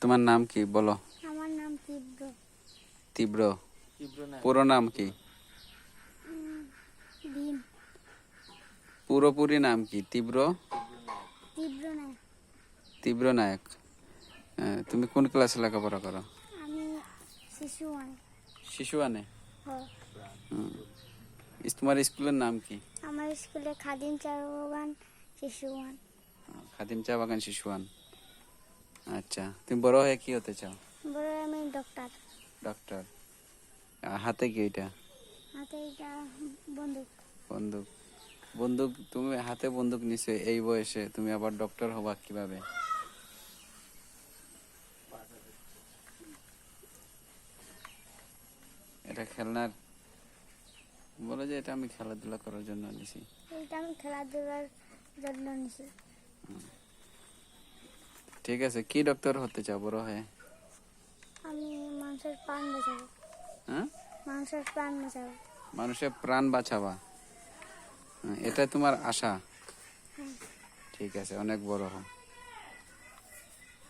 তোমার নাম কি বলো? আমার নাম তীব্র। তীব্র। পুরো নাম কি? ভীম। পুরোপুরি নাম কি? তীব্র তীব্র নায়ক। তীব্র নায়ক। তুমি কোন ক্লাসে লেখাপড়া করো? আমি শিশু ওয়ান। শিশু আনে। হ্যাঁ। তোমার স্কুলের নাম কি? আমার স্কুলে খাদিম চা বাগান শিশু ওয়ান। খাদিম চা বাগান শিশু আন। আচ্ছা, তুমি বড় হয়ে কি হতে চাও? বড় হয়ে আমি ডক্টর। ডক্টর। হাতে কি এটা? হাতে এটা বন্দুক। বন্দুক। বন্দুক তুমি হাতে বন্দুক নিছো এই বয়সে, তুমি আবার ডক্টর হবা কিভাবে? এটা খেলনার, বলো যে এটা আমি খেলাধুলা করার জন্য নিছি। এটা আমি খেলাধুলার জন্য নিছি। ঠিক আছে, কি ডক্টর হতে চাও বড় হয়ে? আমি মানুষের প্রাণ বাঁচাবো। হ্যাঁ, মানুষের প্রাণ বাঁচাবো। মানুষের প্রাণ বাঁচাবা, এটা তোমার আশা? হ্যাঁ। ঠিক আছে, অনেক বড় হও।